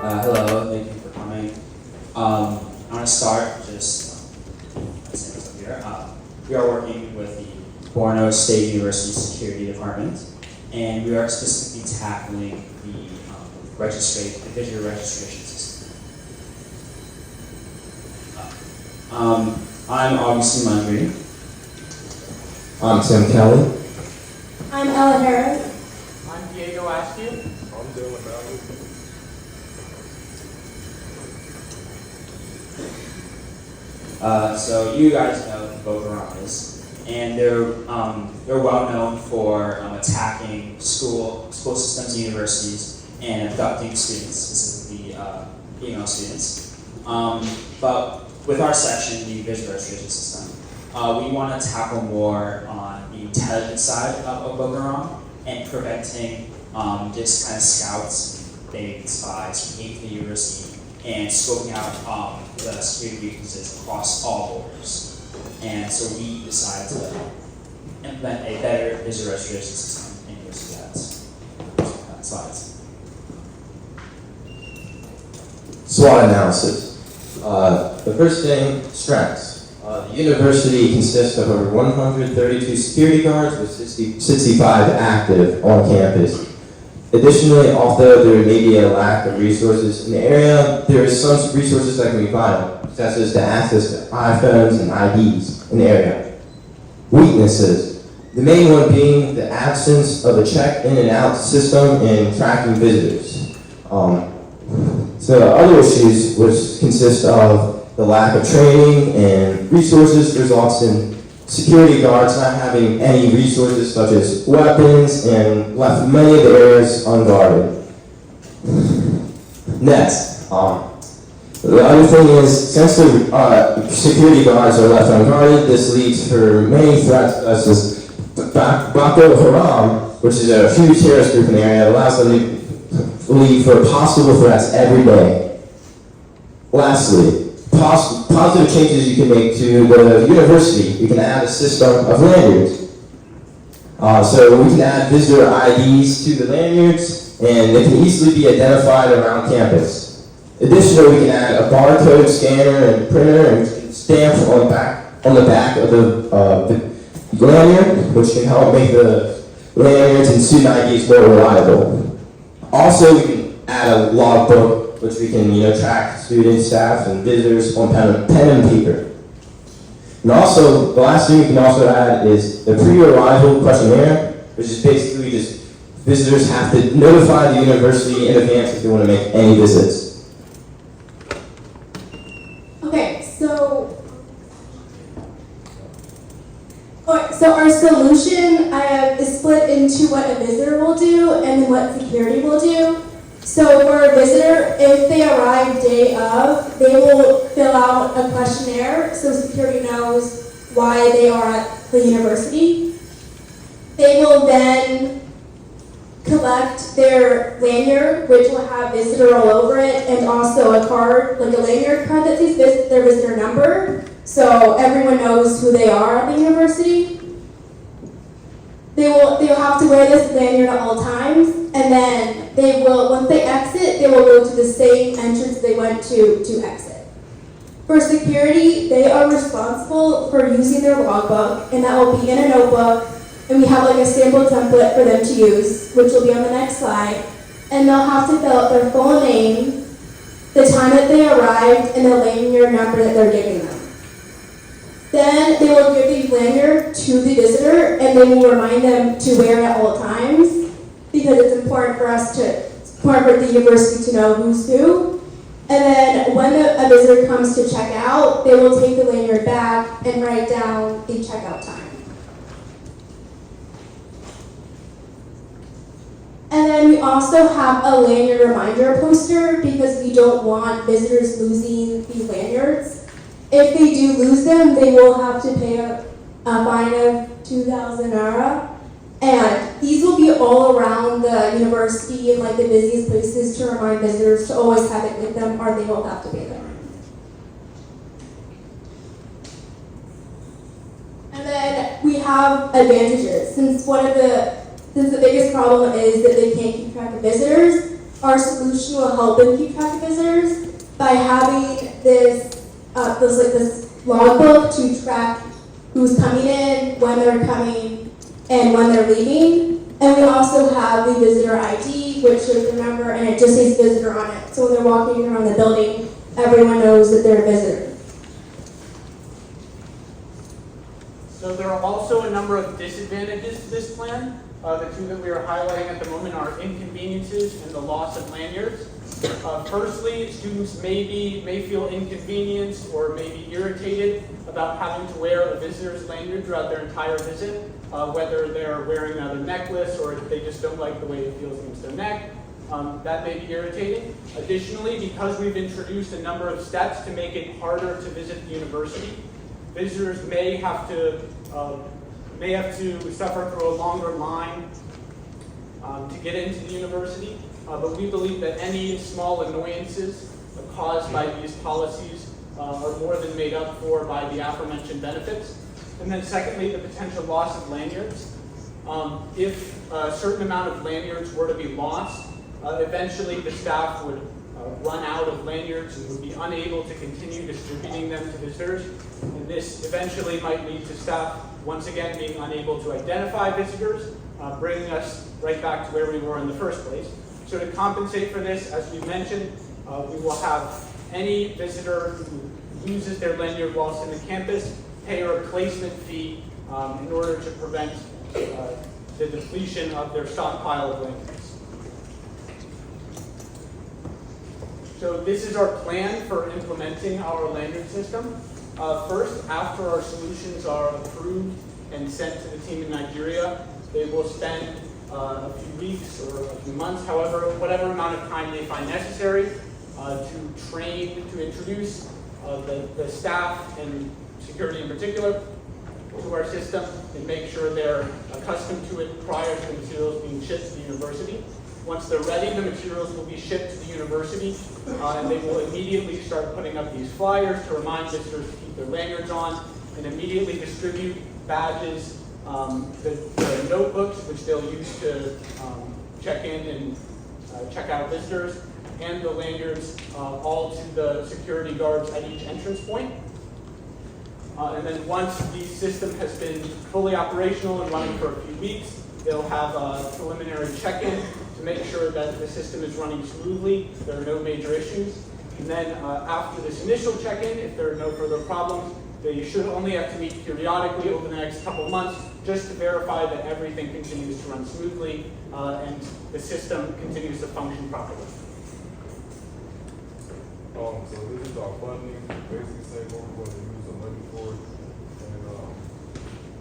Hello, thank you for coming. I want to start just saying what's up here. We are working with the Borno State University Security Department, and we are specifically tackling the visitor registration system. I'm Augustine Mundry. I'm Tim Kelly. I'm Ella Harris. I'm Diego Askew. I'm Dylan Ballard. So you guys know who Boko Haram is, and they're well known for attacking school systems, universities, and abducting students, specifically female students. But with our section, the visitor registration system, we want to tackle more on the intelligence side of Boko Haram and preventing just kind of scouts, big spies, came to the university and scoping out the security weaknesses across all borders. And so we decided to implement a better visitor registration system in university ads. Slides. SWOT analysis. The first thing, strengths. The university consists of over 132 security guards with 65 active on campus. Additionally, although there may be a lack of resources in the area, there is some resources that can be vital, such as the access to iPhones and IDs in the area. Weaknesses. The main one being the absence of a check in and out system in tracking visitors. So other issues, which consist of the lack of training and resources, results in security guards not having any resources such as weapons and left many of the areas unguarded. Next, the other thing is, since the security guards are left unguarded, this leads for many threats such as Boko Haram, which is a huge terrorist group in the area, allows them to lead for possible threats every day. Lastly, positive changes you can make to the university. You can add a system of lanyards. So we can add visitor IDs to the lanyards, and they can easily be identified around campus. Additionally, we can add a barcode scanner and printer and stamp on the back of the lanyard, which can help make the lanyards and student IDs more reliable. Also, we can add a logbook, which we can track students, staff, and visitors on pen and paper. And also, the last thing we can also add is the pre-arrival questionnaire, which is basically just visitors have to notify the university in advance if they want to make any visits. Okay, so our solution is split into what a visitor will do and then what security will do. So for a visitor, if they arrive day of, they will fill out a questionnaire so security knows why they are at the university. They will then collect their lanyard, which will have visitor all over it, and also a card, like a lanyard card that says their visitor number, so everyone knows who they are at the university. They'll have to wear this lanyard at all times, and then they will, once they exit, they will go to the same entrance they went to exit. For security, they are responsible for using their logbook, and that will be in a notebook, and we have like a sample template for them to use, which will be on the next slide, and they'll have to fill out their full name, the time that they arrived, and the lanyard number that they're giving them. Then they will give the lanyard to the visitor, and they will remind them to wear it at all times, because it's important for the university to know who's who. And then when a visitor comes to check out, they will take the lanyard back and write down the checkout time. And then we also have a lanyard reminder poster because we don't want visitors losing these lanyards. If they do lose them, they will have to pay a fine of 2,000 naira. And these will be all around the university and like the busiest places to remind visitors to always have it with them, or they will have to pay them. And then we have advantages. Since the biggest problem is that they can't keep track of visitors, our solution will help them keep track of visitors by having this logbook to track who's coming in, when they're coming, and when they're leaving. And we also have the visitor ID, which shows their number, and it just says visitor on it. So when they're walking around the building, everyone knows that they're a visitor. So there are also a number of disadvantages to this plan. The two that we are highlighting at the moment are inconveniences and the loss of lanyards. Firstly, students may feel inconvenienced or may be irritated about having to wear a visitor's lanyard throughout their entire visit, whether they're wearing another necklace or if they just don't like the way it feels against their neck. That may be irritating. Additionally, because we've introduced a number of steps to make it harder to visit the university, visitors may have to suffer through a longer line to get into the university. But we believe that any small annoyances caused by these policies are more than made up for by the aforementioned benefits. And then secondly, the potential loss of lanyards. If a certain amount of lanyards were to be lost, eventually the staff would run out of lanyards and would be unable to continue distributing them to visitors. And this eventually might lead to staff once again being unable to identify visitors, bringing us right back to where we were in the first place. So to compensate for this, as we mentioned, we will have any visitor who loses their lanyard whilst in the campus pay a replacement fee in order to prevent the depletion of their stockpile of lanyards. So this is our plan for implementing our lanyard system. First, after our solutions are approved and sent to the team in Nigeria, they will spend a few weeks or a few months, whatever amount of time they find necessary to train, to introduce the staff and security in particular to our system and make sure they're accustomed to it prior to the materials being shipped to the university. Once they're ready, the materials will be shipped to the university and they will immediately start putting up these flyers to remind visitors to keep their lanyards on and immediately distribute badges, the notebooks, which they'll use to check in and check out visitors, and the lanyards all to the security guards at each entrance point. And then once the system has been fully operational and running for a few weeks, they'll have a preliminary check-in to make sure that the system is running smoothly, there are no major issues. And then after this initial check-in, if there are no further problems, they should only have to meet periodically over the next couple of months just to verify that everything continues to run smoothly and the system continues to function properly. So this is our funding, basically saying what we're going to use the money for. And the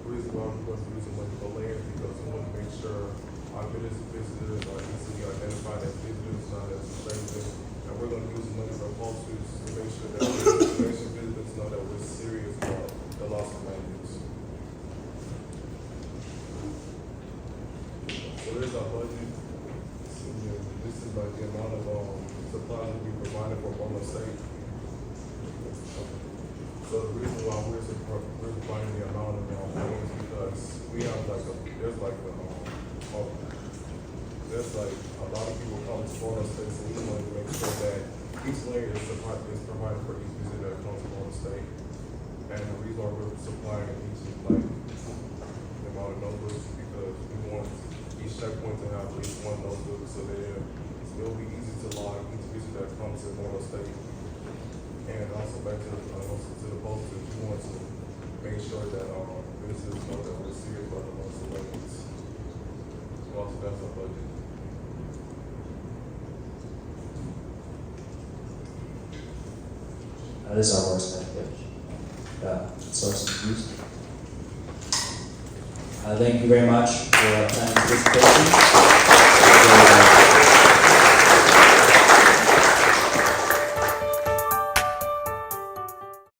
reason why we're going to use the money for land is because we want to make sure our visitors are easily identified as visitors, not as strangers. And we're going to use the money for posters to make sure that visitors know that we're serious about the loss of language. So there's our budget. This is like the amount of supplies that we provided for Bono State. So the reason why we're providing the amount of money is because we have there's a lot of people come to Bono State, so we want to make sure that each layer is provided for each visitor that comes to Bono State. And the reason why we're supplying each the amount of notebooks is because we want each checkpoint to have at least one notebook so that it'll be easy to log each visitor that comes to Bono State. And also back to the posters, we want to make sure that visitors know that we're serious about the loss of language. So also that's our budget. This is our worst package. Source of use. Thank you very much for attending this presentation.